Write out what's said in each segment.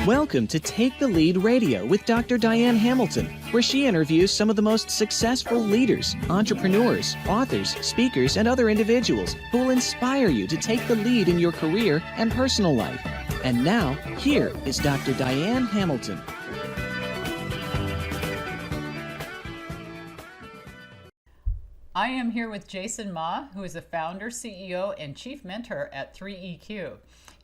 Welcome to Take the Lead Radio with Dr. Diane Hamilton, where she interviews some of the most successful leaders, entrepreneurs, authors, speakers, and other individuals who will inspire you to take the lead in your career and personal life. And now, here is Dr. Diane Hamilton. I am here with Jason Ma, who is the founder, CEO, and chief mentor at 3EQ.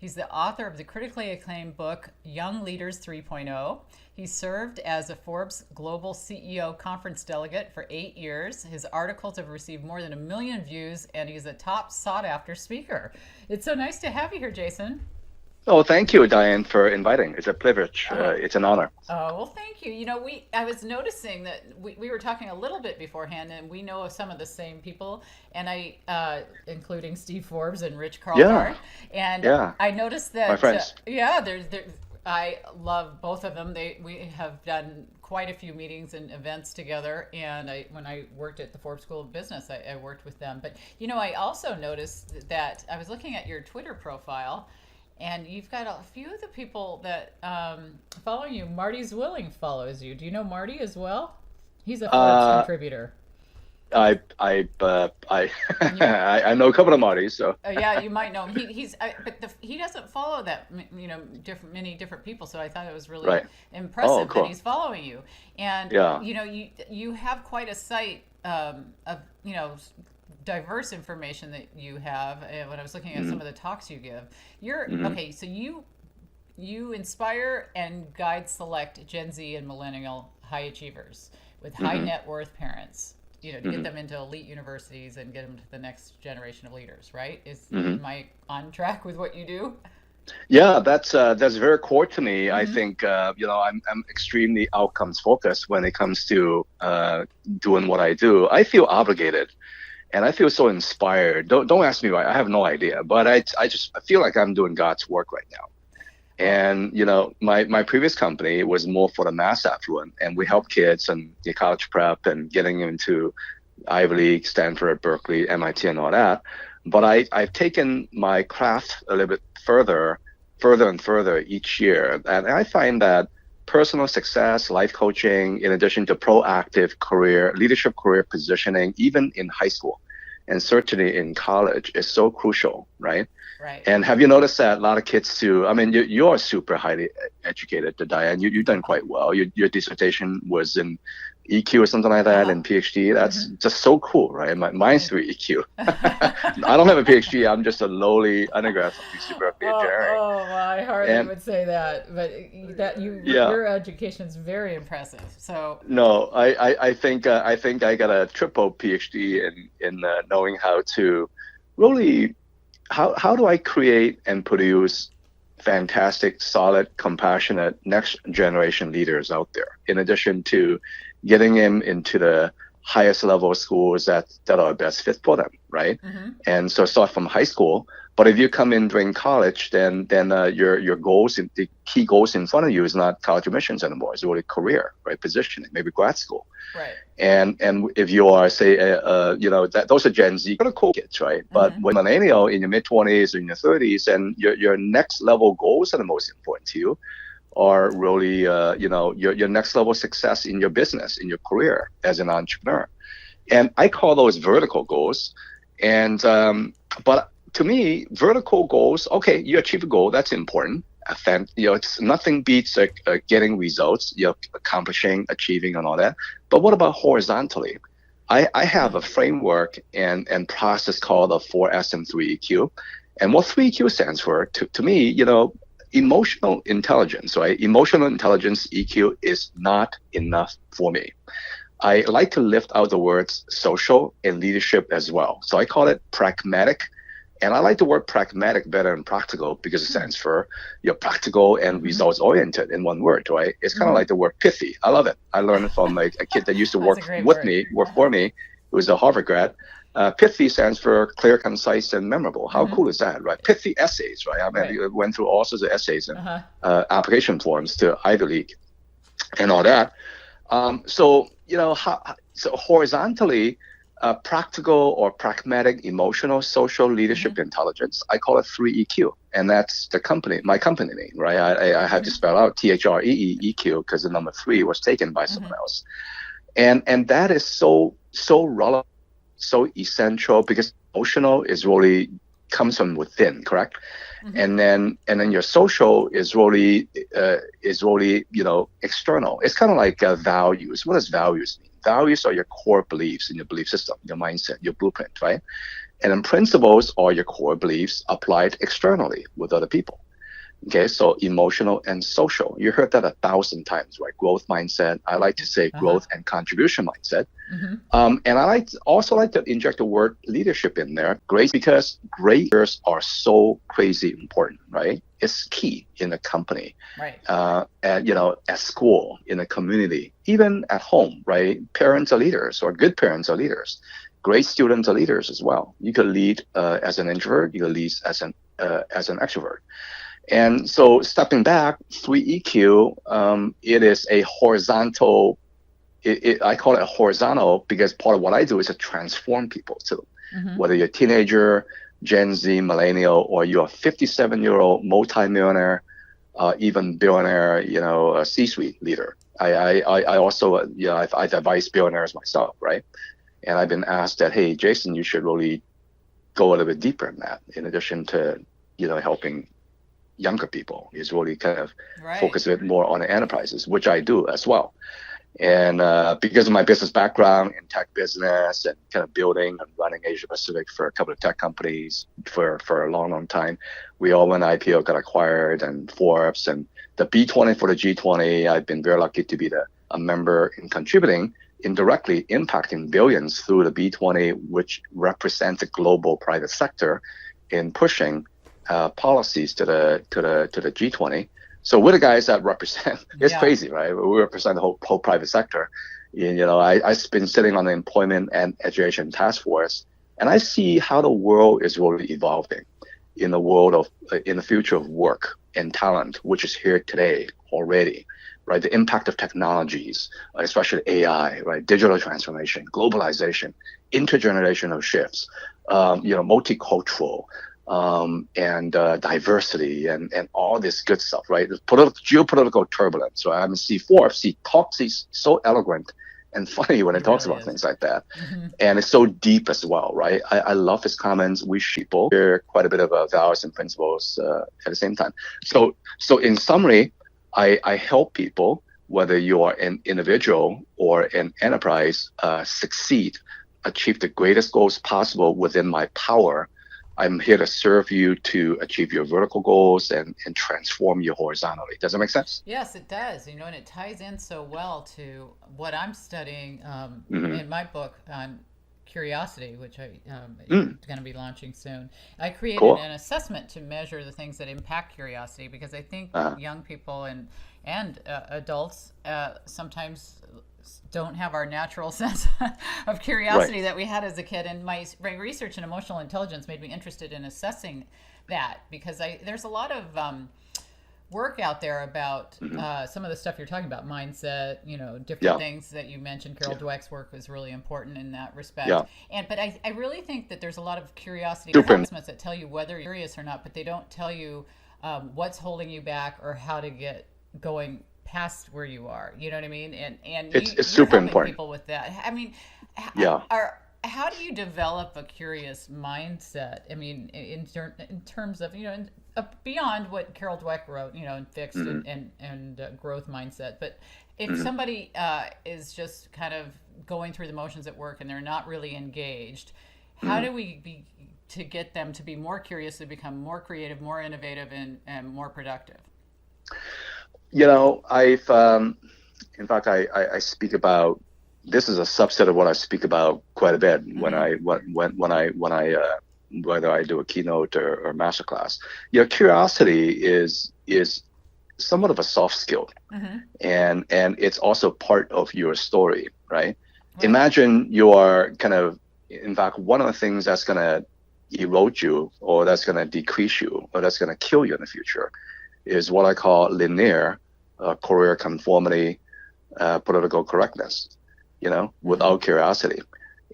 He's the author of the critically acclaimed book, Young Leaders 3.0. He served as a Forbes Global CEO Conference delegate for 8 years. His articles have received more than 1 million views, and he's a top sought-after speaker. It's so nice to have you here, Jason. Oh, thank you, Diane, for inviting. It's a privilege. It's an honor. Oh, well, thank you. You know, I was noticing that we were talking a little bit beforehand, and we know of some of the same people, and including Steve Forbes and Rich Carlbart. And I noticed that, my friends. I love both of them. We have done quite a few meetings and events together, and when I worked at the Forbes School of Business, I worked with them. But, you know, I also noticed that I was looking at your Twitter profile, and you've got a few of the people that follow you. Marty Zwilling follows you. Do you know Marty as well? He's a Forbes contributor. I know a couple of Martys, so. Yeah, you might know him. He doesn't follow that many different people. So I thought it was really impressive that he's following you. And you know, you have quite a site of diverse information that you have. When I was looking at some of the talks you give, okay. So you inspire and guide select Gen Z and millennial high achievers with high net worth parents, to get them into elite universities and get them to the next generation of leaders. Right? Am I on track with what you do? Yeah, that's very core to me. I think I'm extremely outcomes focused when it comes to doing what I do. I feel obligated. And I feel so inspired. Don't ask me why. I have no idea. But I feel like I'm doing God's work right now. And, my previous company was more for the mass affluent. And we help kids and the college prep and getting into Ivy League, Stanford, Berkeley, MIT, and all that. But I've taken my craft a little bit further and further each year. And I find that personal success, life coaching, in addition to proactive leadership career positioning, even in high school and certainly in college, is so crucial, right? Right. And have you noticed that a lot of kids too? I mean, you're super highly educated, Diane. You've done quite well. Your dissertation was in EQ or something like that, and PhD. That's just so cool, right? Mine's through EQ. I don't have a PhD. I'm just a lowly undergrad from UC Berkeley engineering. Oh, well, I hardly would say that, but your education is very impressive. So no, I think I got a triple PhD in knowing how to really how do I create and produce fantastic, solid, compassionate next generation leaders out there, in addition to getting them into the highest level schools that are best fit for them, right? And so start from high school. But if you come in during college, then your goals, the key goals in front of you is not college admissions anymore. It's really career, right? Positioning, maybe grad school. Right. And if you are, say, those are Gen Z, they're cool kids, right? But when millennial in your mid-20s or in your 30s, and your next level goals are the most important to you, are really, your next level success in your business, in your career as an entrepreneur. And I call those vertical goals. And, but to me, vertical goals, okay, you achieve a goal, that's important. It's nothing beats getting results, accomplishing, achieving, and all that. But what about horizontally? I have a framework and process called the 4S and 3EQ. And what 3EQ stands for, to me, emotional intelligence, right? Emotional intelligence, EQ, is not enough for me. I like to lift out the words social and leadership as well. So I call it pragmatic. And I like the word pragmatic better than practical because it stands for practical and results oriented in one word, right? It's kind of like the word pithy. I love it. I learned it from a kid that used to work for me, who was a Harvard grad. Pithy stands for clear, concise, and memorable. How cool is that, right? Pithy essays, right? I mean, we went through all sorts of essays and application forms to Ivy League and all that. So horizontally, practical or pragmatic, emotional, social leadership intelligence. I call it 3EQ, and that's my company name, right? I had to spell out THREE-EQ because the number 3 was taken by someone else, and that is so relevant, so essential, because emotional is really comes from within, correct? And then your social is really external. It's kind of like values. What does values mean? Values are your core beliefs in your belief system, your mindset, your blueprint, right? And then principles are your core beliefs applied externally with other people. Okay, so emotional and social. You heard that 1,000 times, right? Growth mindset. I like to say growth and contribution mindset. And I also like to inject the word leadership in there. Great, because great leaders are so crazy important, right? It's key in a company, right? At school, in a community, even at home, right? Parents are leaders, or good parents are leaders. Great students are leaders as well. You can lead as an introvert. You can lead as an extrovert. And so stepping back, 3EQ, it is a horizontal, I call it horizontal because part of what I do is to transform people too. Whether you're a teenager, Gen Z, millennial, or you're a 57-year-old multimillionaire, even billionaire, a C-suite leader. I also, I've advised billionaires myself, right? And I've been asked that, hey, Jason, you should really go a little bit deeper in that, in addition to, helping younger people, is really kind of focus a bit more on the enterprises, which I do as well. And because of my business background in tech business and kind of building and running Asia Pacific for a couple of tech companies for a long time, we all went IPO, got acquired, and Forbes and the B20 for the G20. I've been very lucky to be a member in contributing, indirectly impacting billions through the B20, which represents the global private sector in pushing policies to the G20. So we're the guys that represent. It's crazy, right? We represent the whole private sector. And, I've been sitting on the Employment and Education Task Force, and I see how the world is really evolving in the future of work and talent, which is here today already, right? The impact of technologies, especially AI, right? Digital transformation, globalization, intergenerational shifts, multicultural. And diversity and all this good stuff, right? The geopolitical turbulence. Right? I mean, Forbes talks, he's so eloquent and funny when he talks about things like that. And it's so deep as well, right? I love his comments. We share quite a bit of values and principles at the same time. So in summary, I help people, whether you are an individual or an enterprise, succeed, achieve the greatest goals possible within my power. I'm here to serve you to achieve your vertical goals and transform you horizontally. Does that make sense? Yes, it does. And it ties in so well to what I'm studying in my book on curiosity, which I'm going to be launching soon. I created an assessment to measure the things that impact curiosity, because I think young people and adults sometimes don't have our natural sense of curiosity that we had as a kid. And my research in emotional intelligence made me interested in assessing that, because there's a lot of work out there about some of the stuff you're talking about, mindset, different things that you mentioned. Carol Dweck's work was really important in that respect. But I really think that there's a lot of curiosity assessments that tell you whether you're curious or not, but they don't tell you what's holding you back or how to get going past where you are. You know what I mean? And it's super important. People with that. I mean, how do you develop a curious mindset? I mean, in terms of beyond what Carol Dweck wrote, in fixed and growth mindset. But if somebody is just kind of going through the motions at work and they're not really engaged, how do we to get them to be more curious, to become more creative, more innovative, and more productive? I've, in fact, I speak about, this is a subset of what I speak about quite a bit when I whether I do a keynote or masterclass. Curiosity is somewhat of a soft skill, and it's also part of your story, right? Imagine you are kind of, in fact, one of the things that's going to erode you, or that's going to decrease you, or that's going to kill you in the future, is what I call linear career conformity, political correctness, without curiosity.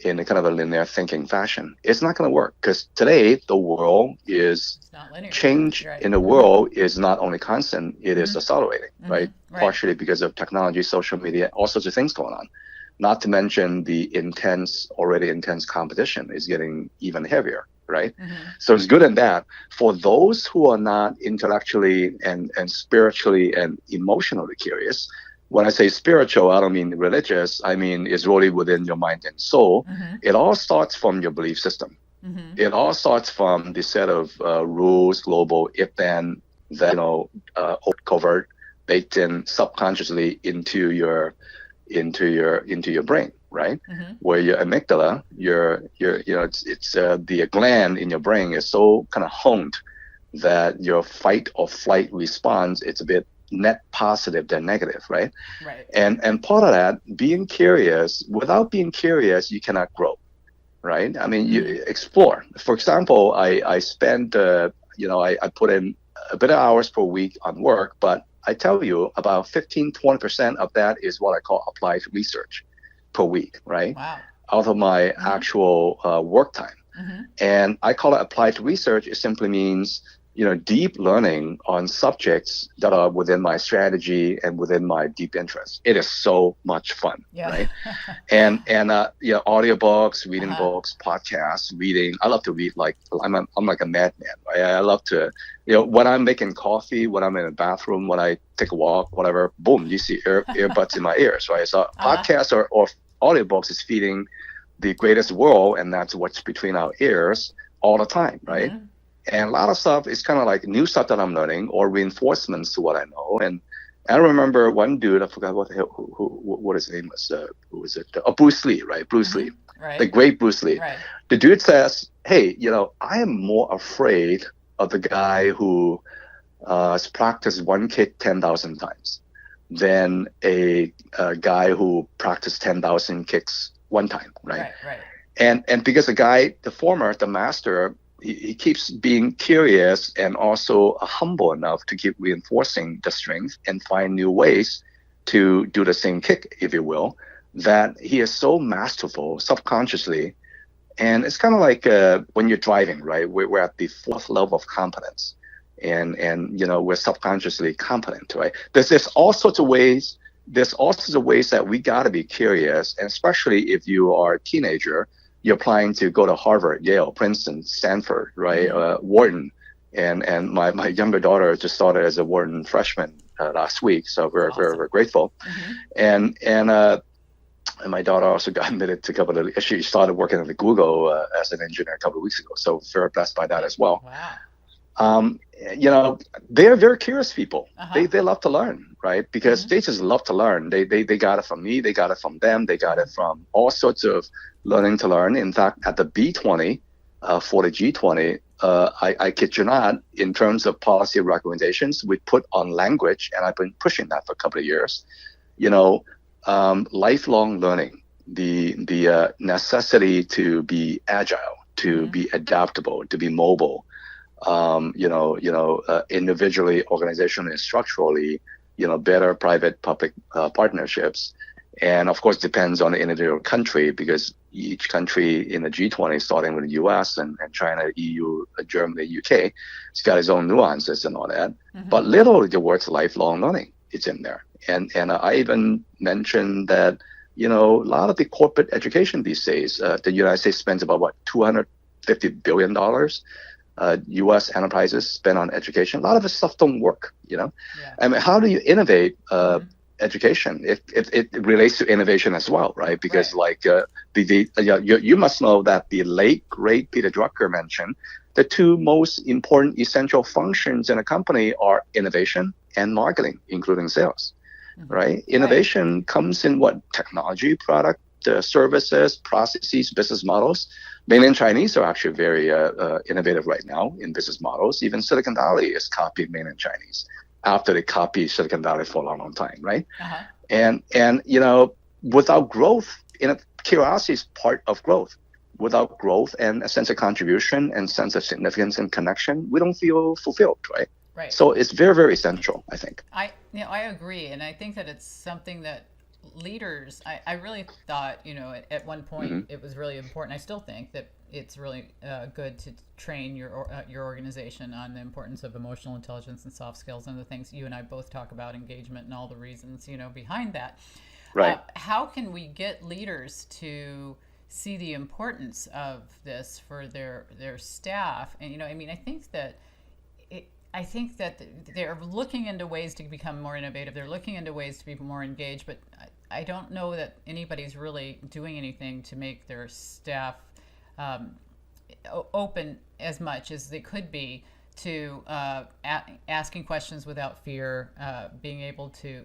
in a kind of a linear thinking fashion. It's not going to work because today the world is change in the world is not only constant, it is accelerating, right? Partially because of technology, social media, all sorts of things going on. Not to mention the already intense competition is getting even heavier, right? So it's good in that. For those who are not intellectually and spiritually and emotionally curious, when I say spiritual, I don't mean religious. I mean it's really within your mind and soul. It all starts from your belief system. It all starts from the set of rules, global, if-then, that covert, baked in subconsciously into your brain, right? Where your amygdala, it's the gland in your brain is so kind of honed that your fight or flight response, it's a bit net positive than negative, right? And part of that, being curious. Without being curious, you cannot grow, right? I mean, you explore. For example, I spend I put in a bit of hours per week on work, but I tell you about 15-20% of that is what I call applied research per week, right? Wow. Out of my actual work time. And I call it applied research. It simply means deep learning on subjects that are within my strategy and within my deep interest. It is so much fun, right? And audiobooks, reading books, podcasts, reading. I love to read like I'm like a madman, right? I love to, when I'm making coffee, when I'm in a bathroom, when I take a walk, whatever, boom, you see earbuds in my ears, right? So podcasts or audiobooks is feeding the greatest world, and that's what's between our ears all the time, right? And a lot of stuff is kind of like new stuff that I'm learning or reinforcements to what I know. And I remember one dude, I forgot what his name was. Who was it? Bruce Lee, right? Bruce Lee, the great Bruce Lee. Right. The dude says, hey, I am more afraid of the guy who has practiced one kick 10,000 times than a guy who practiced 10,000 kicks one time, right? And because the master, he keeps being curious and also humble enough to keep reinforcing the strength and find new ways to do the same kick, if you will, that he is so masterful subconsciously. And it's kind of like when you're driving, right? We're at the fourth level of competence, and we're subconsciously competent, right? There's all sorts of ways. There's all sorts of ways that we got to be curious, and especially if you are a teenager. You're applying to go to Harvard, Yale, Princeton, Stanford, right? Wharton, and my younger daughter just started as a Wharton freshman last week, so we're very grateful. And my daughter also got admitted to she started working at Google as an engineer a couple of weeks ago, so very blessed by that as well. Wow. They're very curious people. They love to learn, right? Because they just love to learn. They got it from me. They got it from them. They got it from all sorts of learning to learn. In fact, at the B20 for the G20, I kid you not, in terms of policy recommendations, we put on language, and I've been pushing that for a couple of years. Lifelong learning, the necessity to be agile, to be adaptable, to be mobile. Individually, organizationally, and structurally, better private-public partnerships. And of course, depends on the individual country, because each country in the G20, starting with the US and China, EU, Germany, UK, it's got its own nuances and all that. But literally the words lifelong learning, it's in there. And I even mentioned that, a lot of the corporate education these days, the United States spends about, $250 billion U.S. enterprises spend on education. A lot of this stuff don't work, I mean, how do you innovate education? It relates to innovation as well, right? Because you must know that the late, great Peter Drucker mentioned the two most important essential functions in a company are innovation and marketing, including sales, right? Innovation comes in technology, product, services, processes, business models. Mainland Chinese are actually very innovative right now in business models. Even Silicon Valley is copying mainland Chinese after they copied Silicon Valley for a long, long time, right? And without growth, curiosity is part of growth. Without growth and a sense of contribution and sense of significance and connection, we don't feel fulfilled, right? So it's very, very essential, I think. I agree, and I think that it's something that leaders, I really thought, at one point it was really important. I still think that it's really good to train your organization on the importance of emotional intelligence and soft skills and the things you and I both talk about, engagement and all the reasons, behind that. Right. How can we get leaders to see the importance of this for their staff? And I think that they're looking into ways to become more innovative. They're looking into ways to be more engaged, but I don't know that anybody's really doing anything to make their staff open as much as they could be to asking questions without fear, being able to,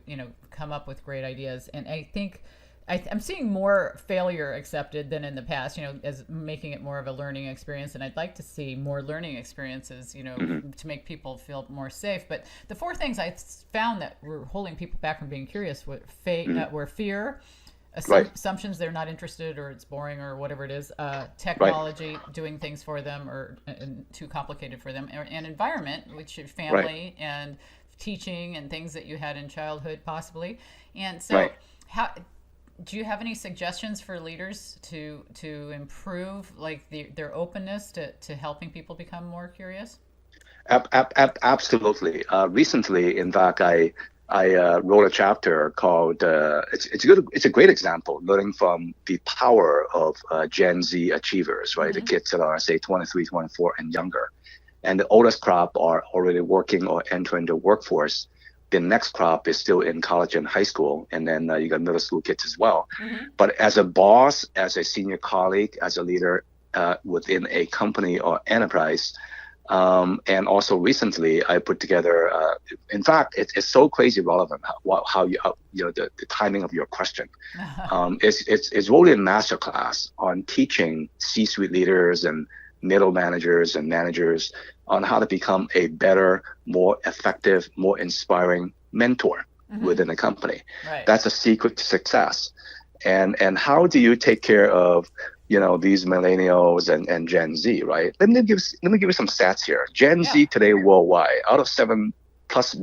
come up with great ideas. And I think I'm seeing more failure accepted than in the past, as making it more of a learning experience. And I'd like to see more learning experiences, to make people feel more safe. But the four things I found that were holding people back from being curious were fear, assumptions they're not interested or it's boring or whatever it is, technology doing things for them or too complicated for them, and environment, which is family and teaching and things that you had in childhood possibly. And so how do you have any suggestions for leaders to improve their openness to helping people become more curious? Absolutely. Recently, in fact, I wrote a chapter called it's a great example, learning from the power of Gen Z achievers, right? The kids that are, say, 23, 24 and younger. And the oldest crop are already working or entering the workforce. The next crop is still in college and high school, and then you got middle school kids as well. But as a boss, as a senior colleague, as a leader within a company or enterprise, and also recently I put together, in fact, it's so crazy relevant how the timing of your question. It's really a masterclass on teaching C-suite leaders and middle managers and managers on how to become a better, more effective, more inspiring mentor within a company. That's a secret to success. And how do you take care of these millennials and Gen Z, right? Let me give you some stats here. Gen Z today worldwide, out of 7+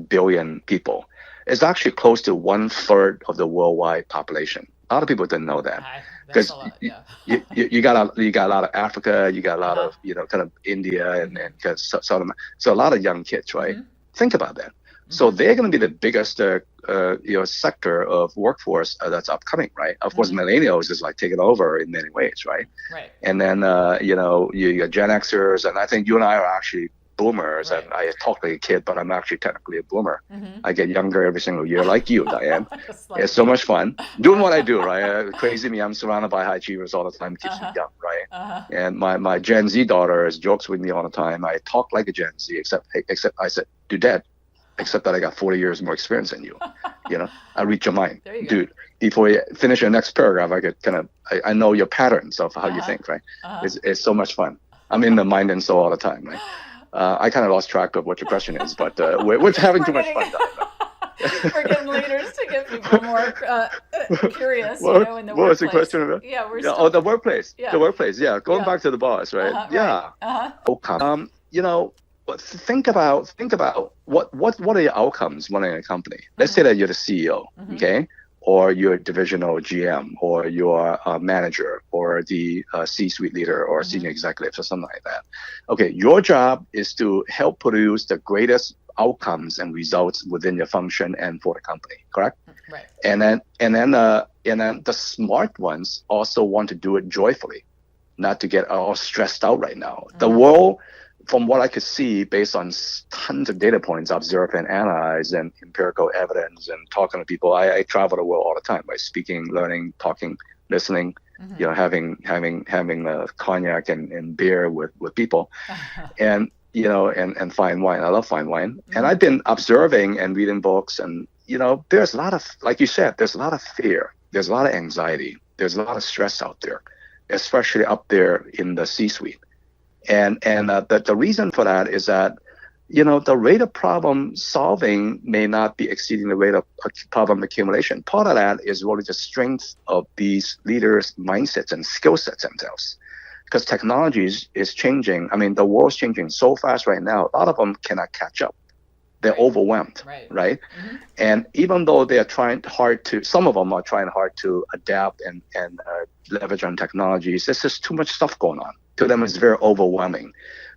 billion people, is actually close to 1/3 of the worldwide population. A lot of people didn't know that. Because you got a lot of Africa, you got a lot of kind of India and so a lot of young kids, right? Think about that. So they're going to be the biggest sector of workforce that's upcoming, right? Of course, millennials is like taking over in many ways, right? And then you got Gen Xers, and I think you and I are actually boomers, and I talk like a kid, but I'm actually technically a boomer. I get younger every single year, like you, Diane. It's so much fun doing what I do, right? Crazy me, I'm surrounded by high achievers all the time. It keeps me young, right? And my Gen Z daughter jokes with me all the time. I talk like a Gen Z, except I said, "Do Dad," except that I got 40 years more experience than you. I read your mind, dude. Before you finish your next paragraph, I could I know your patterns of how you think, right? It's so much fun. I'm in the mind and soul all the time, right? I kind of lost track of what your question is, but we're having too much fun. We're getting leaders to get people more curious, in the workplace. What was the question about? The workplace. The workplace. Yeah, going back to the boss, right? Outcome. Think about what are your outcomes running a company? Let's say that you're the CEO, okay, or you're a divisional GM, or you're a manager, or the C-suite leader, or senior executive, or something like that. Okay, your job is to help produce the greatest outcomes and results within your function and for the company, correct? Right. And then the smart ones also want to do it joyfully, not to get all stressed out right now. The world, from what I could see, based on tons of data points, observe and analyze, and empirical evidence, and talking to people, I travel the world all the time by speaking, learning, talking, listening, having cognac and beer with people, and fine wine. I love fine wine, and I've been observing and reading books, and there's a lot of, like you said, there's a lot of fear, there's a lot of anxiety, there's a lot of stress out there, especially up there in the C-suite. And the reason for that is that, the rate of problem solving may not be exceeding the rate of problem accumulation. Part of that is really the strength of these leaders' mindsets and skill sets themselves. Because technology is changing. I mean, the world's changing so fast right now, a lot of them cannot catch up. They're overwhelmed, right? And even though they are some of them are trying hard to adapt and leverage on technologies, there's just too much stuff going on. To them, it's very overwhelming.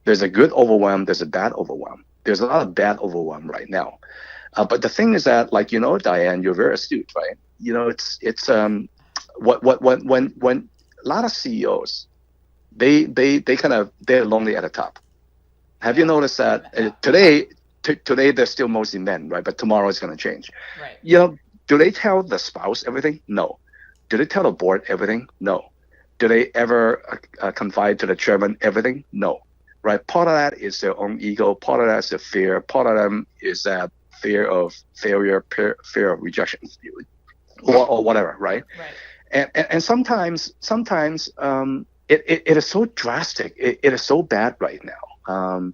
There's a good overwhelm, there's a bad overwhelm. There's a lot of bad overwhelm right now. But the thing is that, like, Diane, you're very astute, right? It's when a lot of CEOs, they're lonely at the top. Have you noticed that today they're still mostly men, right? But tomorrow it's going to change. Right. Do they tell the spouse everything? No. Do they tell the board everything? No. Do they ever confide to the chairman everything? No. Right. Part of that is their own ego. Part of that is the fear. Part of them is that fear of failure, fear of rejection, or whatever. Right. And sometimes it is so drastic. It is so bad right now.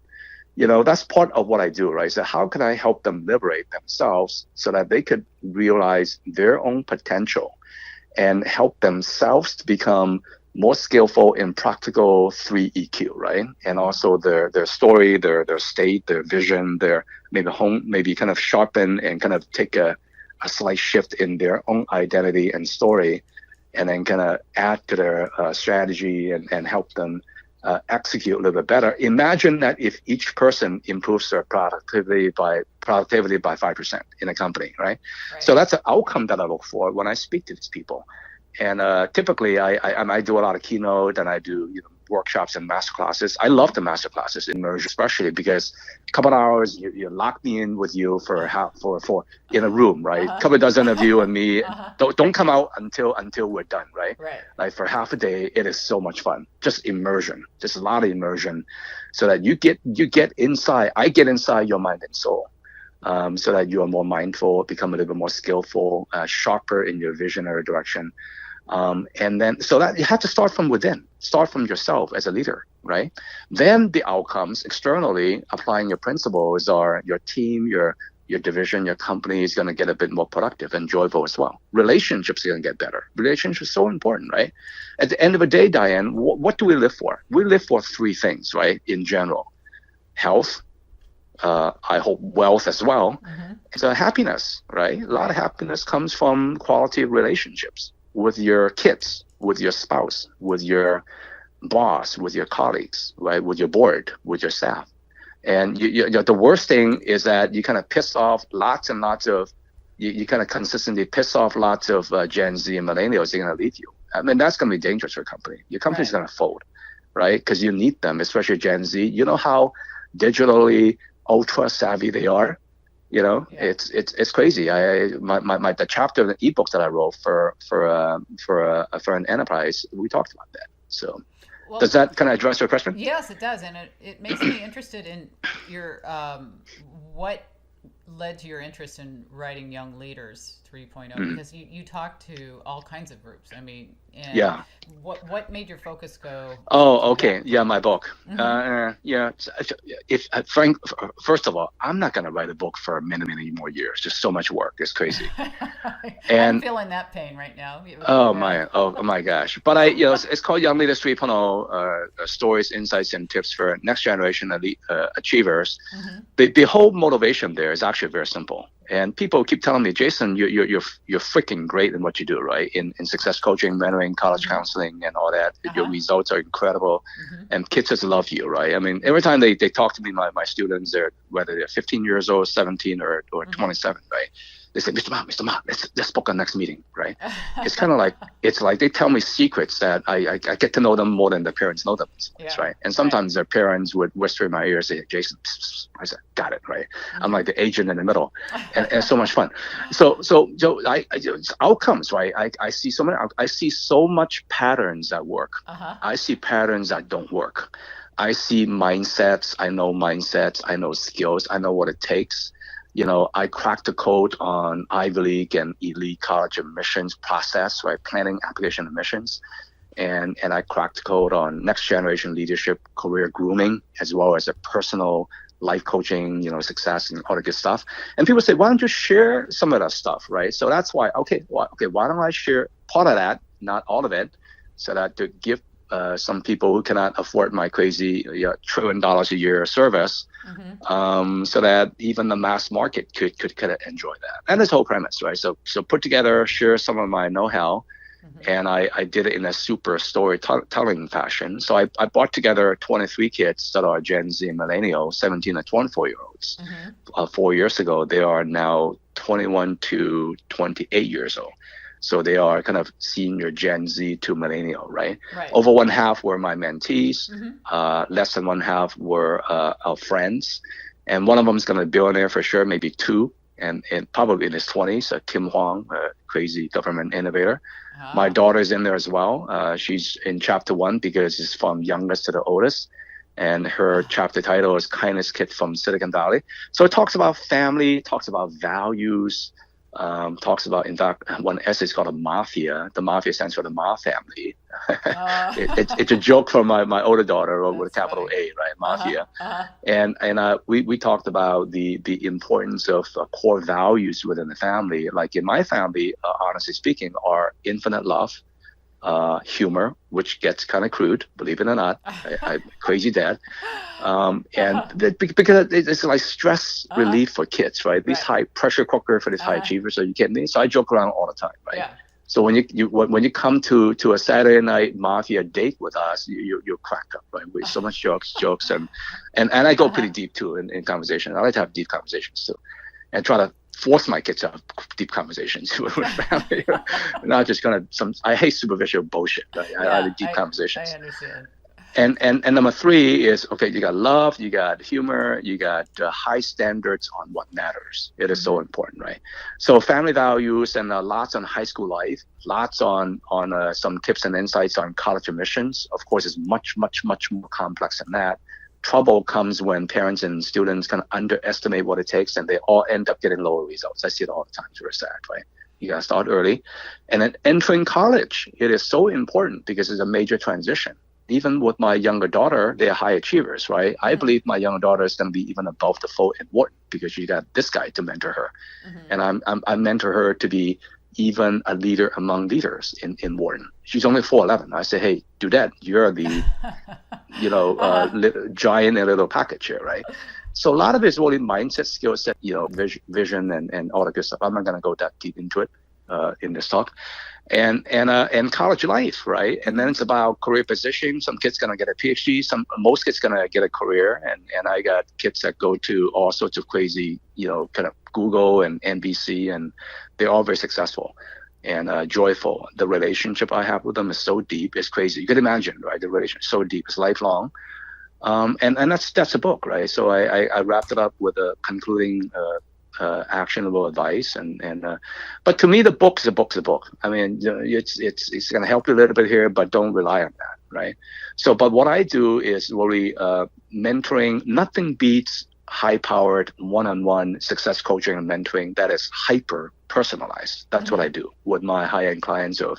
That's part of what I do, right? So how can I help them liberate themselves so that they could realize their own potential and help themselves to become more skillful in practical 3 EQ, right? And also their story, their state, their vision, their maybe kind of sharpen and kind of take a slight shift in their own identity and story, and then kind of add to their strategy and help them execute a little bit better. Imagine that if each person improves their productivity by 5% in a company, right? So that's an outcome that I look for when I speak to these people. And typically, I do a lot of keynote, and I do workshops and master classes. I love the master classes, immersion, especially because a couple of hours you lock me in with you for in a room, right? A couple of dozen of you and me. Don't come out until we're done, right? Like for half a day, it is so much fun. Just immersion, just a lot of immersion, so that you get inside. I get inside your mind and soul. So that you are more mindful, become a little bit more skillful, sharper in your visionary direction. And then, so that you have to start from within, start from yourself as a leader, right? Then the outcomes externally, applying your principles, are your team, your division, your company is going to get a bit more productive and joyful as well. Relationships are going to get better. Relationships are so important, right? At the end of the day, Diane, what do we live for? We live for 3 things, right? In general: health, I hope wealth as well. So happiness, right? A lot of happiness comes from quality relationships with your kids, with your spouse, with your boss, with your colleagues, right? With your board, with your staff. And the worst thing is that you kind of piss off lots and lots of, you kind of consistently piss off lots of Gen Z and millennials. They're going to leave you. I mean, that's going to be dangerous for your company. Your company's going to fold, right? Because you need them, especially Gen Z. You know how digitally ultra savvy they are. It's crazy. The chapter of the ebooks that I wrote for an enterprise, we talked about that. So does that kind of address your question? Yes, it does, and it makes me interested in your what led to your interest in writing Young Leaders 3.0, because you talk to all kinds of groups. I mean, and what made your focus go? Oh, okay. Yeah, my book. First of all, I'm not going to write a book for many more years. Just so much work. It's crazy. And I'm feeling that pain right now. Oh my gosh. But it's called Young Leaders 3.0, stories, insights, and tips for next generation achievers. The whole motivation there is actually very simple. And people keep telling me, Jason, you're freaking great in what you do, right? In success coaching, mentoring, college counseling, and all that. Your results are incredible, and kids just love you, right? I mean, every time they talk to me, my students, whether they're 15 years old, 17, or 27, right? They say, Mr. Ma, let's book our next meeting, right? It's kind of like, they tell me secrets that I get to know them more than the parents know them, right? And sometimes their parents would whisper in my ear, say, Jason, psst. I said, got it, right? I'm like the agent in the middle, and it's so much fun. So outcomes, right? I see so much patterns that work. I see patterns that don't work. I see mindsets. I know skills. I know what it takes. I cracked the code on Ivy League and elite college admissions process, right? Planning, application, admissions. And I cracked the code on next generation leadership, career grooming, as well as a personal life coaching, success and all the good stuff. And people say, why don't you share some of that stuff, right? So that's why, why don't I share part of that, not all of it, so that to give some people who cannot afford my crazy $1 trillion a year service, so that even the mass market could kind of enjoy that. And this whole premise, right? So put together, share some of my know-how, and I did it in a super storytelling fashion. So I brought together 23 kids that are Gen Z and Millennial, 17 and 24-year-olds. 4 years ago, they are now 21 to 28 years old. So they are kind of senior Gen Z to Millennial, right? Over one half were my mentees. Less than one half were our friends. And one of them is going to be a billionaire for sure, maybe two, and probably in his 20s, Tim Huang, a crazy government innovator. My daughter's in there as well. She's in chapter 1 because it's from youngest to the oldest. And her chapter title is Kindness Kid from Silicon Valley. So it talks about family, talks about values, talks about, in fact, one essay is called a mafia. The mafia stands for the Ma family. It's a joke from my older daughter with a capital A, right? Mafia. And we talked about the importance of core values within the family. Like in my family, honestly speaking, are infinite love, humor, which gets kind of crude, believe it or not. I'm crazy dad. Because it's like stress relief for kids, right? These high pressure cooker for these high achievers. Are you kidding me? So I joke around all the time, right? Yeah. So when you come to a Saturday night mafia date with us, you crack up, right? With so much jokes, and I go pretty deep too in conversation. I like to have deep conversations too, and try to force my kids to have deep conversations with family. Not just kind of I hate superficial bullshit. Right? I like deep conversations. I understand. And number 3 is, okay, you got love, you got humor, you got high standards on what matters. It is so important, right? So family values and lots on high school life, lots on some tips and insights on college admissions. Of course, it's much, much, much more complex than that. Trouble comes when parents and students kind of underestimate what it takes, and they all end up getting lower results. I see it all the time. It's very sad, right? You got to start early. And then entering college, it is so important because it's a major transition. Even with my younger daughter, they're high achievers, right? I believe my younger daughter is going to be even above the fold in Wharton because you got this guy to mentor her. And I mentor her to be even a leader among leaders in Wharton. She's only 4'11". I say, hey, do that. You're the, giant in a little package here, right? So a lot of it is really mindset, skill set, vision and all that good stuff. I'm not going to go that deep into it in this talk. And college life, right? And then it's about career positioning. Some kids gonna get a PhD. Most kids gonna get a career. And I got kids that go to all sorts of crazy, kind of Google and NBC, and they're all very successful and joyful. The relationship I have with them is so deep, it's crazy. You can imagine, right? The relationship is so deep, it's lifelong. And that's a book, right? So I wrapped it up with a concluding actionable advice, but to me the book's a book. I mean, it's going to help you a little bit here, but don't rely on that, right? So, but what I do is really mentoring. Nothing beats high-powered one-on-one success coaching and mentoring that is hyper personalized. That's what I do with my high-end clients of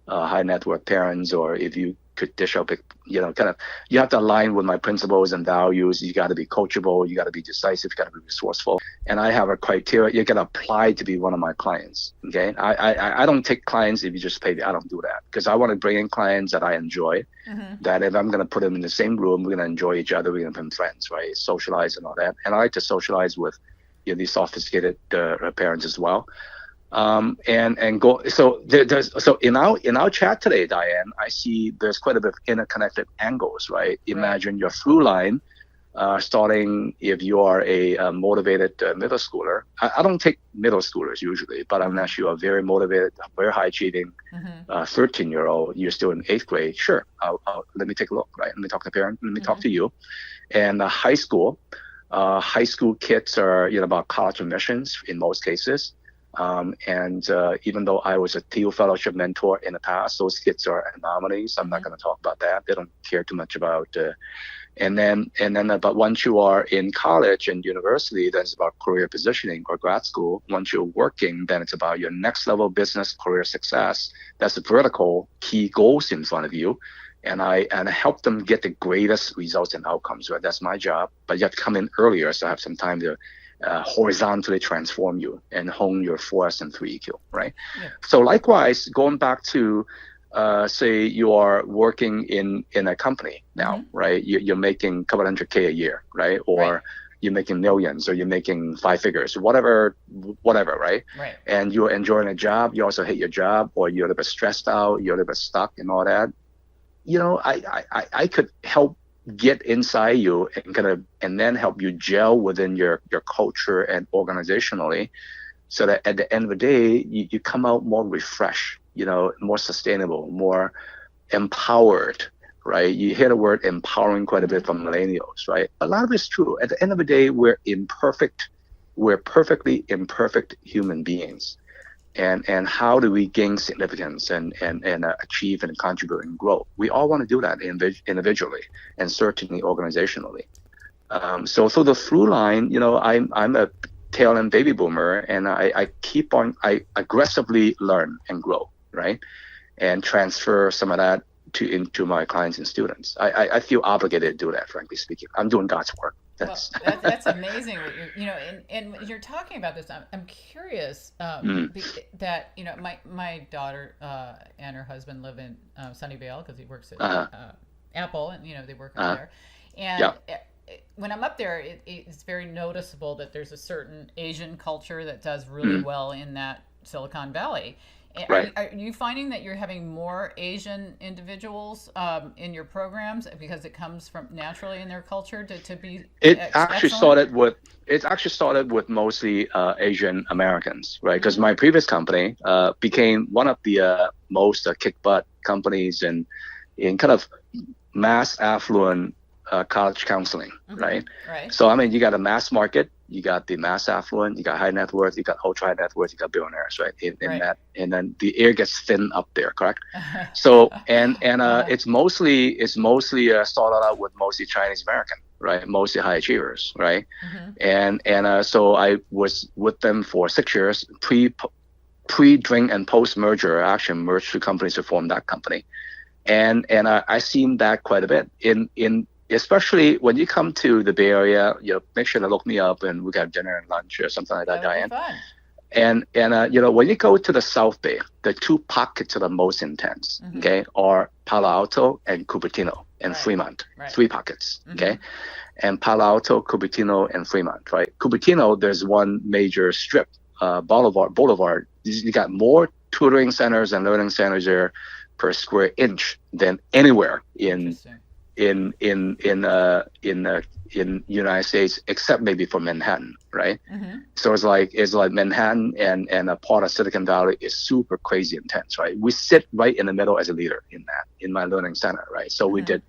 high net worth parents, or if you could dish up, you have to align with my principles and values. You got to be coachable. You got to be decisive. You got to be resourceful. And I have a criteria you can apply to be one of my clients. Okay. I don't take clients if you just pay me. I don't do that because I want to bring in clients that I enjoy, that if I'm going to put them in the same room, we're going to enjoy each other. We're going to become friends, right? Socialize and all that. And I like to socialize with these sophisticated parents as well. And go. So so in our chat today, Diane, I see there's quite a bit of interconnected angles, right? Imagine your through line, starting if you are a motivated middle schooler. I don't take middle schoolers usually, but unless you are very motivated, very high achieving, 13-year-old, you're still in 8th grade. Sure, let me take a look, right? Let me talk to parents. Let me talk to you. And high school kids are about college admissions in most cases. And even though I was a Thiel Fellowship mentor in the past, those kids are anomalies. I'm not going to talk about that. They don't care too much about. But once you are in college and university, then it's about career positioning, or grad school. Once you're working, then it's about your next level business career success. That's the vertical key goals in front of you. And I help them get the greatest results and outcomes, right? That's my job. But you have to come in earlier, so I have some time to horizontally transform you and hone your 4S and 3 EQ, right? Yeah. So likewise, going back to say you are working in a company now, right? You're making a couple $100K a year, right? Or you're making millions, or you're making 5 figures, whatever, right? Right. And you're enjoying a job, you also hate your job, or you're a little bit stressed out, you're a little bit stuck and all that. I could help get inside you and then help you gel within your culture and organizationally, so that at the end of the day, you come out more refreshed, more sustainable, more empowered, right? You hear the word empowering quite a bit from millennials, right? A lot of it's true. At the end of the day, we're perfectly imperfect human beings. And how do we gain significance and achieve and contribute and grow? We all want to do that individually and certainly organizationally. So the through line, I'm a tail end baby boomer, and I aggressively learn and grow, right? And transfer some of that into my clients and students. I feel obligated to do that, frankly speaking. I'm doing God's work. That's amazing. And you're talking about this. I'm curious that my daughter and her husband live in Sunnyvale because he works at Apple, and they work up there. And when I'm up there, it's very noticeable that there's a certain Asian culture that does really well in that Silicon Valley. Right. Are you finding that you're having more Asian individuals in your programs because it comes from naturally in their culture to be? It actually started with mostly Asian Americans, right? Because my previous company became one of the most kick butt companies in kind of mass affluent college counseling, right? Right. So you got a mass market. You got the mass affluent, you got high net worth, you got ultra high net worth, you got billionaires, right? In that, and then the air gets thin up there, correct? So it's mostly started out with mostly Chinese American, right? Mostly high achievers, right? And so I was with them for 6 years, pre-drink and post merger. I actually merged 2 companies to form that company, and I seen that quite a bit in. Especially when you come to the Bay Area, make sure to look me up and we got dinner and lunch or something like that, Diane. And when you go to the South Bay, the 2 pockets that are most intense, okay, are Palo Alto and Cupertino and Fremont, 3 pockets, okay, and Palo Alto, Cupertino, and Fremont, right? Cupertino, there's one major strip, Boulevard. You got more tutoring centers and learning centers there per square inch than anywhere in United States, except maybe for Manhattan, right? So it's like Manhattan and a part of Silicon Valley is super crazy intense, right? We sit right in the middle as a leader in my learning center, right? So we did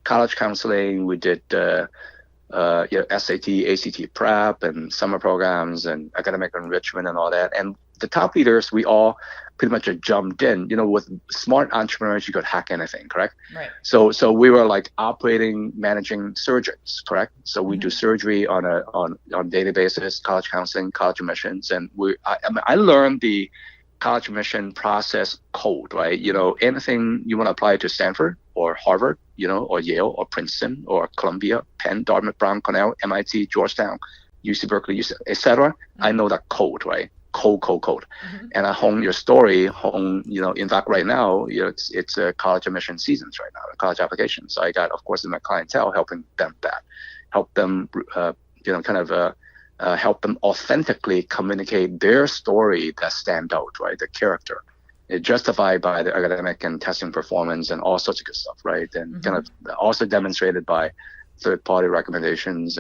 college counseling, we did SAT, ACT prep, and summer programs, and academic enrichment, and all that. And the top leaders, we all pretty much jumped in. With smart entrepreneurs, you could hack anything, correct? Right. So we were like managing surgeons, correct? So we do surgery on a daily basis, college counseling, college admissions, and I learned the college admission process code, right? Anything you want to apply to Stanford or Harvard, or Yale or Princeton or Columbia, Penn, Dartmouth, Brown, Cornell, MIT, Georgetown, UC Berkeley, etc. I know that code, right? Code. And I hone your story, in fact, right now, it's a college admission seasons right now, college applications. So I got, of course, in my clientele, helping them help them authentically communicate their story that stand out, right? The character. It's justified by the academic and testing performance and all sorts of good stuff, right? And kind of also demonstrated by third-party recommendations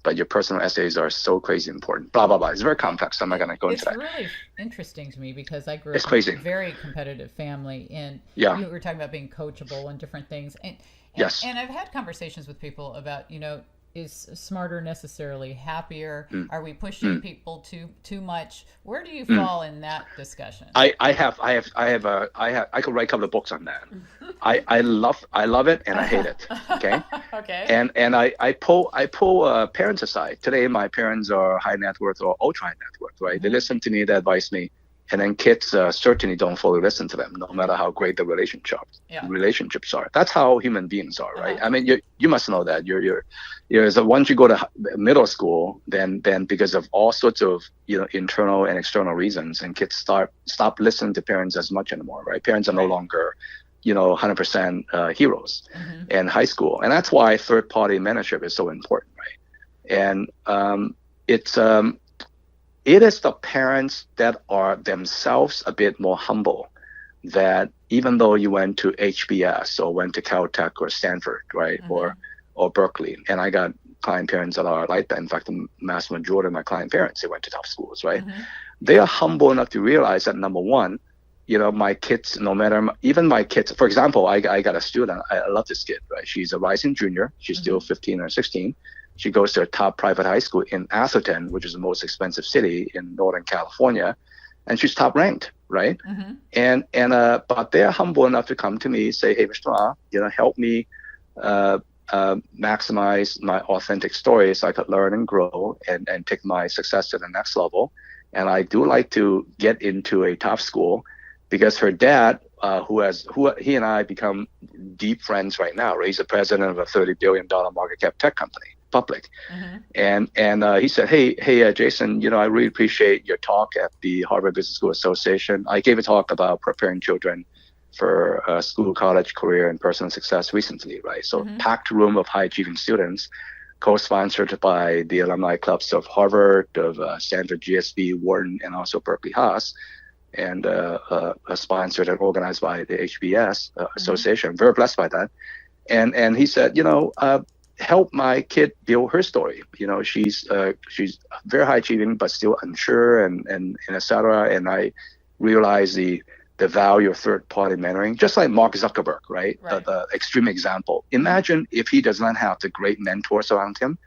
but your personal essays are so crazy important. Blah, blah, blah. It's very complex. I'm not going to go into that. It's really interesting to me because I grew up in a very competitive family. And you were talking about being coachable and different things. And I've had conversations with people about, is smarter necessarily happier? Are we pushing people too much? Where do you fall in that discussion? I could write a couple of books on that. I love it and I hate it. Okay. Okay. And I pull parents aside. Today my parents are high net worth or ultra high net worth, right? They listen to me, they advise me, And then kids certainly don't fully listen to them, no matter how great the relationships are. That's how human beings are, right? I mean, you must know that. So once you go to middle school, then because of all sorts of internal and external reasons, and kids stop listening to parents as much anymore, right? Parents are no longer 100% heroes in high school, and that's why third-party mentorship is so important, right? And it is the parents that are themselves a bit more humble, that even though you went to HBS or went to Caltech or Stanford, right, or Berkeley, and I got client parents that are like that. In fact, the vast majority of my client parents, they went to top schools, right? They are humble enough to realize that, number one, my kids, even my kids, for example, I got a student, I love this kid, right? She's a rising junior. She's still 15 or 16. She goes to a top private high school in Atherton, which is the most expensive city in Northern California, and she's top ranked, right? But they're humble enough to come to me, say, "Hey, Mr. Ma, help me maximize my authentic story so I could learn and grow and take my success to the next level. And I do like to get into a top school because her dad, who he and I become deep friends right now, right? He's the president of a $30 billion market cap tech company, public. And he said, hey, Jason, I really appreciate your talk at the Harvard Business School Association. I gave a talk about preparing children for school, college, career, and personal success recently, right? So packed room of high-achieving students, co-sponsored by the alumni clubs of Harvard, of Stanford, GSB, Wharton, and also Berkeley Haas, and sponsored and organized by the HBS Association. I'm very blessed by that. And he said, help my kid build her story. She's very high-achieving, but still unsure, and et cetera. And I realize the value of third-party mentoring, just like Mark Zuckerberg, right? The extreme example. Imagine if he does not have the great mentors around him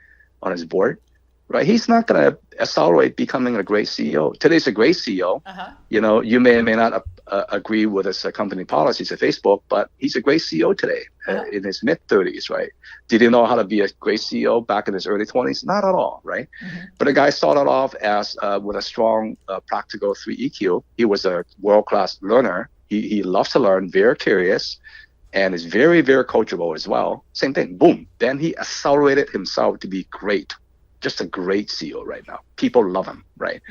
on his board, right? He's not going to accelerate becoming a great CEO. Today's a great CEO. You may or may not agree with his company policies at Facebook, but he's a great CEO today in his mid-30s, right? Did he know how to be a great CEO back in his early 20s? Not at all, right? But the guy started off as with a strong practical 3 EQ. He was a world-class learner. He loves to learn, very curious, and is very, very coachable as well. Same thing, boom. Then he accelerated himself to be great. Just a great CEO right now. People love him, right?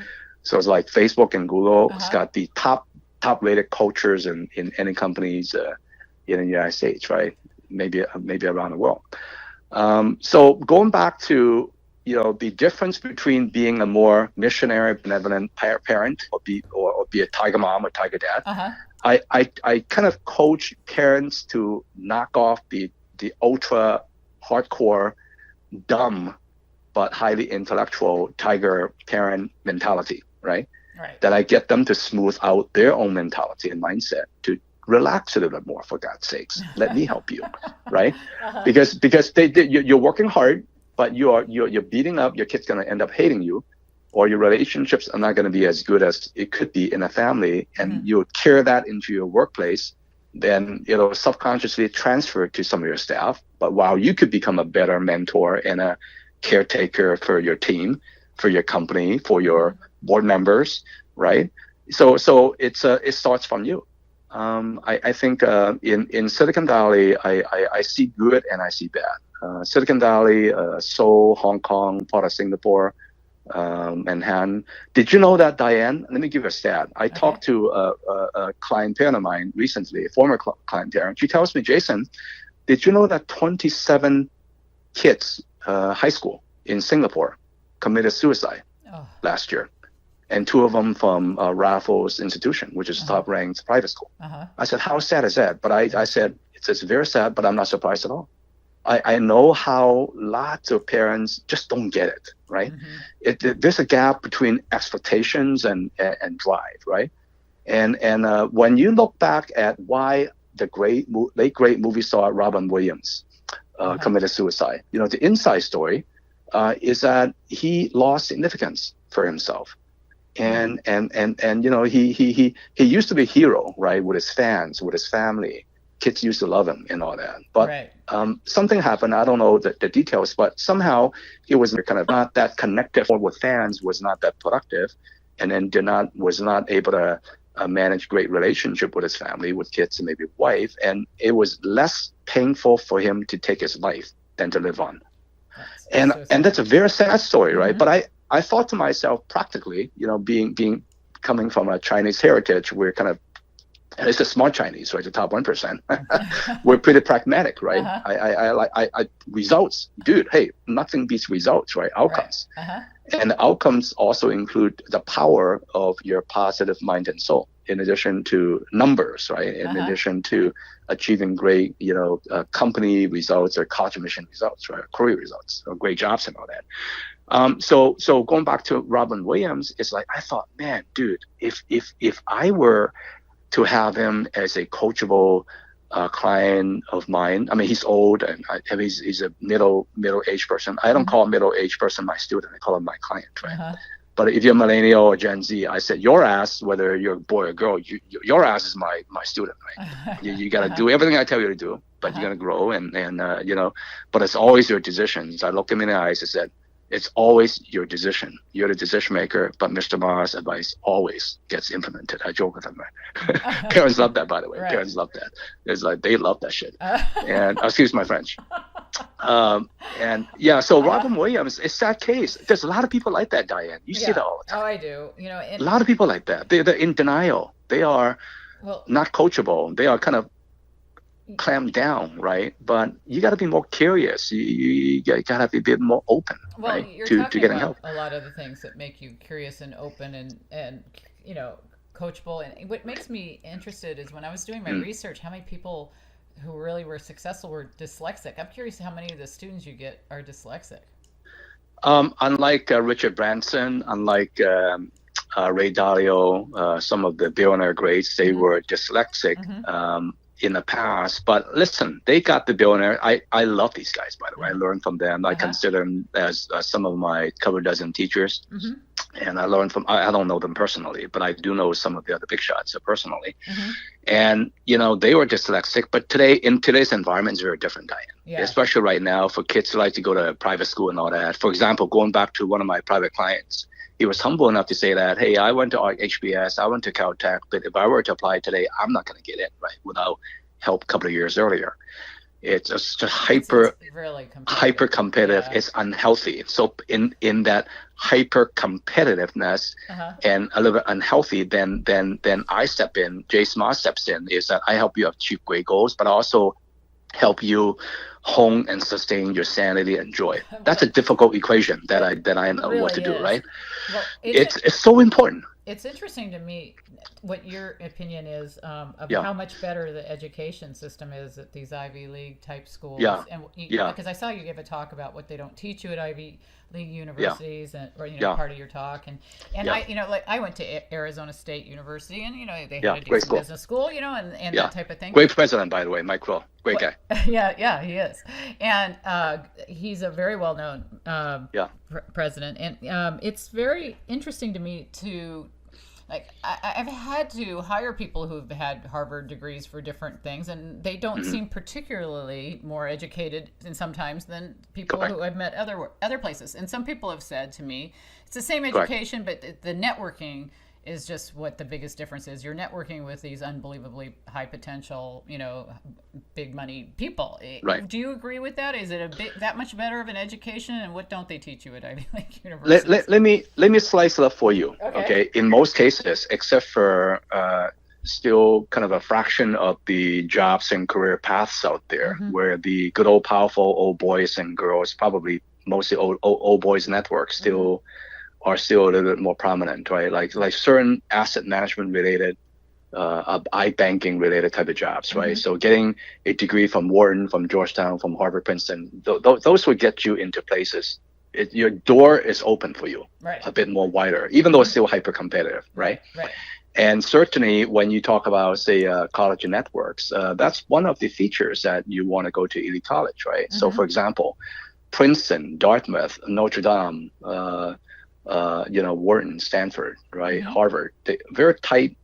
So it's like Facebook and Google. It's got the top-rated cultures in any companies in the United States, right? Maybe around the world. So going back to the difference between being a more missionary, benevolent parent, or be a tiger mom or tiger dad. I kind of coach parents to knock off the ultra hardcore, dumb, but highly intellectual tiger parent mentality, right? That I get them to smooth out their own mentality and mindset, to relax a little bit more, for God's sakes. Let me help you, right? Because you're working hard, but you're beating up. Your kid's going to end up hating you, or your relationships are not going to be as good as it could be in a family, and you carry that into your workplace. Then it'll subconsciously transfer to some of your staff. But while you could become a better mentor and a caretaker for your team, for your company, for your board members, right? So it starts from you. I think in Silicon Valley, I see good and I see bad. Silicon Valley, Seoul, Hong Kong, part of Singapore, Manhattan. Did you know that, Diane? Let me give you a stat. I talked to a client parent of mine recently, a former client parent. She tells me, Jason, did you know that 27 kids, high school in Singapore, committed suicide last year? And 2 of them from Raffles Institution, which is a top-ranked private school. I said, how sad is that? But I said, it's very sad, but I'm not surprised at all. I know how lots of parents just don't get it, right? There's a gap between expectations and drive, right? And when you look back at why the late great movie star Robin Williams committed suicide, the inside story is that he lost significance for himself. And he used to be a hero, right, with his fans, with his family. Kids used to love him and all that. But something happened. I don't know the details, but somehow he was kind of not that connected with fans, was not that productive. and then was not able to manage great relationship with his family, with kids and maybe wife, and it was less painful for him to take his life than to live on. And that's a very sad story, right? But I thought to myself, practically, being coming from a Chinese heritage, we're kind of, and it's the smart Chinese, right? The top 1%. We're pretty pragmatic, right? I like results, dude. Hey, nothing beats results, right? Outcomes, and the outcomes also include the power of your positive mind and soul, in addition to numbers, right? In addition to achieving great, company results or culture mission results, right? Career results, or great jobs and all that. So going back to Robin Williams, it's like I thought, man, dude, if I were to have him as a coachable client of mine. I mean, he's old, and he's a middle-aged person. I don't call a middle-aged person my student. I call him my client, right? But if you're millennial or Gen Z, I said, your ass, whether you're a boy or girl, your ass is my student, right? You got to do everything I tell you to do, but you're going to grow, and but it's always your decisions. I looked him in the eyes and said, it's always your decision. You're the decision maker, but Mr. Ma's advice always gets implemented. I joke with him. Right? Parents love that, by the way. Right. Parents love that. It's like they love that shit. And excuse my French. So Robin Williams, it's that case. There's a lot of people like that, Diane. You see that all the time. Oh, I do. A lot of people like that. They're in denial. They are not coachable. They are kind of clamped down, right? But you got to be more curious. You got to be a bit more open, right? You're to talking getting about help. A lot of the things that make you curious and open and coachable. And what makes me interested is when I was doing my research, how many people who really were successful were dyslexic. I'm curious how many of the students you get are dyslexic. Unlike Richard Branson, unlike Ray Dalio, some of the billionaire greats, they were dyslexic in the past. But listen, they got the billionaire. I love these guys, by the way. I learned from them. I consider them as some of my cover dozen teachers. And I learned from, I don't know them personally, but I do know some of the other big shots personally. And, they were dyslexic, but in today's environment, it's very different, Diane. Especially right now for kids who like to go to private school and all that. For example, going back to one of my private clients, he was humble enough to say that, hey, I went to HBS, I went to Caltech, but if I were to apply today, I'm not going to get in, right, without help a couple of years earlier. It's just hyper competitive. Yeah. It's unhealthy. So in that hyper competitiveness and a little bit unhealthy, then I step in. Jay Smart steps in. Is that I help you achieve great goals, but also help you hone and sustain your sanity and joy. That's a difficult equation that I know really what to do. Right? Well, it's so important. It's interesting to me what your opinion is of how much better the education system is at these Ivy League type schools. And because I saw you give a talk about what they don't teach you at Ivy League universities, and part of your talk. And I went to Arizona State University, and they had a decent business school, and that type of thing. Great president, by the way, Mike Quill. Great guy. Yeah, he is, and he's a very well known president. And it's very interesting to me to. Like I've had to hire people who've had Harvard degrees for different things, and they don't seem particularly more educated sometimes than people who I've met other places. And some people have said to me, it's the same education, but the networking is just what the biggest difference is. You're networking with these unbelievably high potential, big money people. Right. Do you agree with that? Is it that much better of an education? And what don't they teach you at Ivy League universities? Let me slice it up for you. Okay. In most cases, except for still kind of a fraction of the jobs and career paths out there, where the good old powerful old boys and girls, probably mostly old boys networks, are still a little bit more prominent, right? Like certain asset management related, banking related type of jobs, right? So getting a degree from Wharton, from Georgetown, from Harvard, Princeton, those would get you into places. Your door is open for you, a bit more wider, even though it's still hyper competitive, right? And certainly when you talk about, say, college networks, that's one of the features that you want to go to elite college, right? So for example, Princeton, Dartmouth, Notre Dame, Wharton, Stanford, right? Harvard, very tight,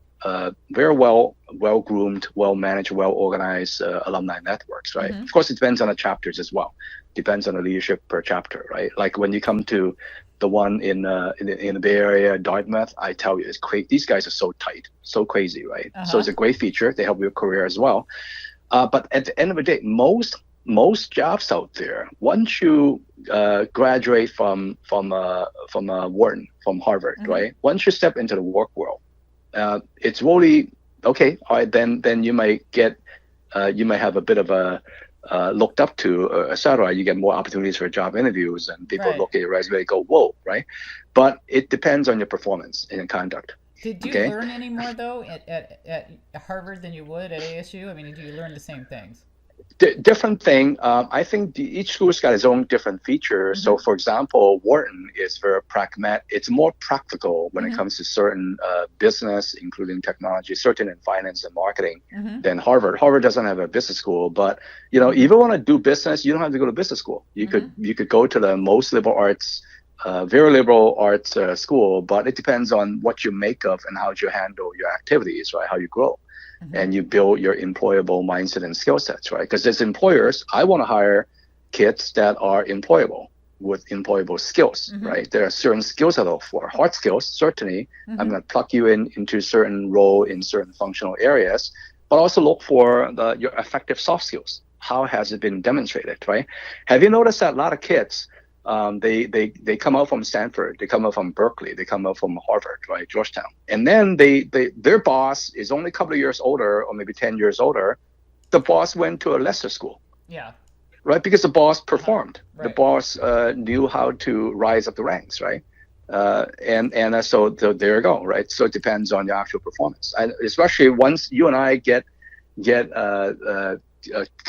very well-groomed, well-managed, well-organized alumni networks, right? Of course, it depends on the chapters as well. Depends on the leadership per chapter, right? Like when you come to the one in the Bay Area, Dartmouth, I tell you, it's crazy. These guys are so tight, so crazy, right? So it's a great feature. They help your career as well. But at the end of the day, most jobs out there, once you graduate from Wharton, from Harvard, right? Once you step into the work world, it's really okay. All right, then you might get, you might have a bit of a looked up to, etc. You get more opportunities for job interviews, and people look at your resume and go, "Whoa!" Right? But it depends on your performance and your conduct. Did you learn any more though at Harvard than you would at ASU? I mean, do you learn the same things? Different thing. I think each school's got its own different features. So, for example, Wharton is very pragmatic. It's more practical when it comes to certain business, including technology, certain in finance and marketing, than Harvard. Harvard doesn't have a business school, but if you want to do business, you don't have to go to business school. You could go to the most liberal arts. Very liberal arts school, but it depends on what you make of and how you handle your activities, right? How you grow, and you build your employable mindset and skill sets, right? Because as employers, I want to hire kids that are employable with employable skills, right? There are certain skills I look for. Hard skills, certainly. I'm going to pluck you into certain role in certain functional areas, but also look for your effective soft skills. How has it been demonstrated, right? Have you noticed that a lot of kids, they come out from Stanford, they come out from Berkeley, they come out from Harvard, right, Georgetown, and then their boss is only a couple of years older, or maybe 10 years older. The boss went to a lesser school, right, because the boss performed. The boss knew how to rise up the ranks, right, so there you go, right. So it depends on your actual performance, and especially once you and I have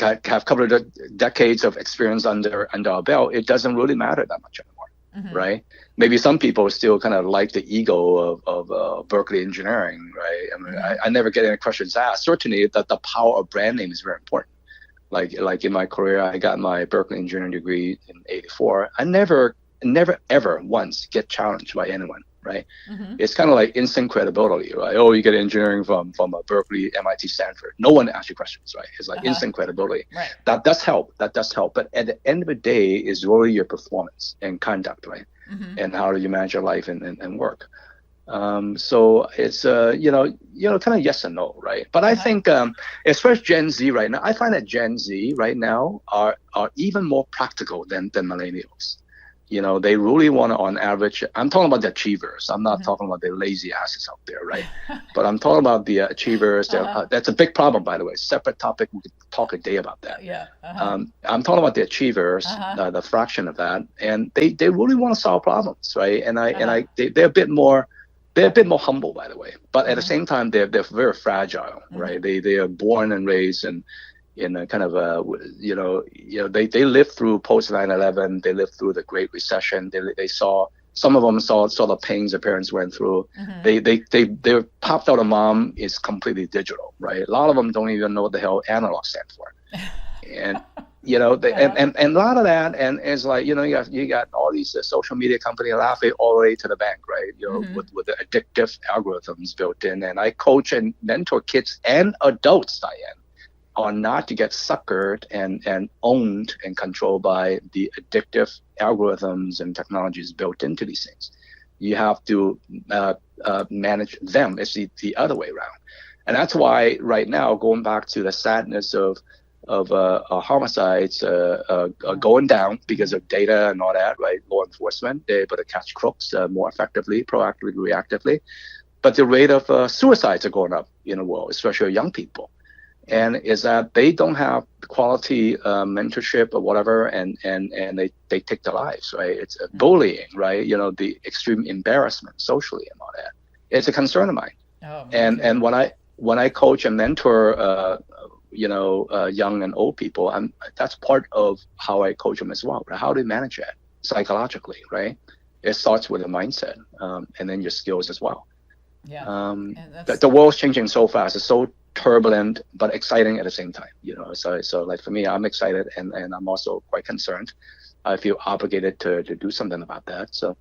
a couple of decades of experience under our belt, it doesn't really matter that much anymore, right? Maybe some people still kind of like the ego of Berkeley engineering, right? I mean, I never get any questions asked. Certainly, that the power of brand name is very important. Like in my career, I got my Berkeley engineering degree in '84. I never ever once get challenged by anyone. Right, it's kind of like instant credibility, right? Oh, you get engineering from a Berkeley, MIT, Stanford. No one asks you questions, right? It's like instant credibility. Right. That does help. But at the end of the day, is really your performance and conduct, right? And how do you manage your life and work? So it's kind of yes and no, right? But I think as far as Gen Z right now, I find that Gen Z right now are even more practical than millennials. They really want to, on average, I'm talking about the achievers. I'm not talking about the lazy asses out there, right? But I'm talking about the achievers. That's a big problem, by the way. Separate topic. We could talk a day about that. I'm talking about the achievers, the fraction of that, and they really want to solve problems, right? And they're a bit more. They're a bit more humble, by the way. But at the same time, they're very fragile, right? They are born and raised in a kind of they lived through post 9/11. They lived through the Great Recession. They saw, some of them saw the pains their parents went through. They popped out a mom is completely digital, right? A lot of them don't even know what the hell analog stands for, and and a lot of that, and it's like you got all these social media companies laughing all the way to the bank, right? With the addictive algorithms built in. And I coach and mentor kids and adults, Diane, on not to get suckered and owned and controlled by the addictive algorithms and technologies built into these things. You have to manage them. It's the other way around. And that's why right now, going back to the sadness of homicides going down because of data and all that, right? Law enforcement, they're able to catch crooks more effectively, proactively, reactively. But the rate of suicides are going up in the world, especially young people. And is that they don't have quality mentorship or whatever, and they take their lives, right? It's bullying, right? The extreme embarrassment socially and all that. It's a concern of mine. And when I coach and mentor, young and old people, that's part of how I coach them as well. Right? How do you manage that psychologically, right? It starts with a mindset, and then your skills as well. The world's changing so fast. It's so turbulent but exciting at the same time, so like for me, I'm excited and I'm also quite concerned. I feel obligated to do something about that. So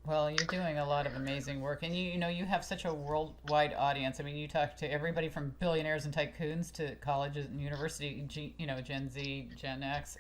well, you're doing a lot of amazing work, and you have such a worldwide audience. I mean, you talk to everybody from billionaires and tycoons to colleges and university, Gen Z, Gen X,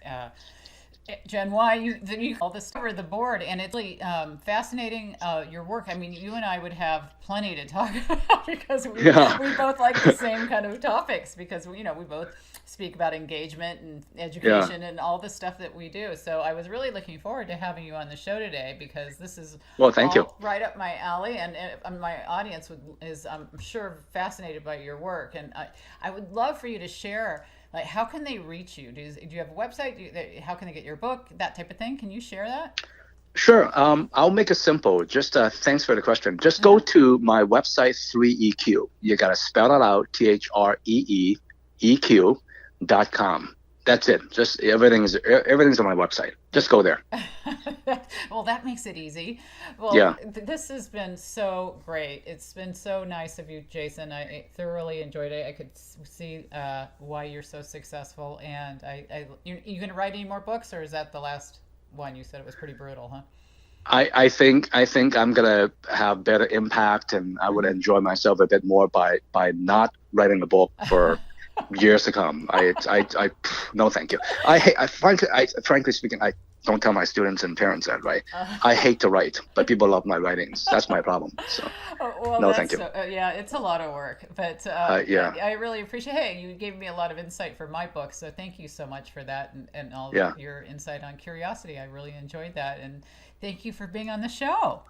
Jen, why you all this over the board, and it's really fascinating your work. I mean, you and I would have plenty to talk about because we both like the same kind of topics because we both speak about engagement and education and all the stuff that we do. So I was really looking forward to having you on the show today because this is thank you. Right up my alley, and my audience is I'm sure fascinated by your work, and I would love for you to share. Like, how can they reach you? Do you have a website? How can they get your book? That type of thing. Can you share that? Sure. I'll make it simple. Just thanks for the question. Just go to my website, 3EQ. You got to spell it out, THREEEQ.com. That's it. Just everything's on my website. Just go there. Well, that makes it easy. Well, this has been so great. It's been so nice of you, Jason. I thoroughly enjoyed it. I could see why you're so successful. And you going to write any more books, or is that the last one? You said it was pretty brutal, huh? I think I'm gonna have better impact, and I would enjoy myself a bit more by not writing the book for years to come. I no, thank you. Frankly speaking, I don't tell my students and parents that, right? I hate to write, but people love my writings. That's my problem. So, no, thank you. It's a lot of work, but I really appreciate. Hey, you gave me a lot of insight for my book, so thank you so much for that and all of your insight on curiosity. I really enjoyed that, and thank you for being on the show.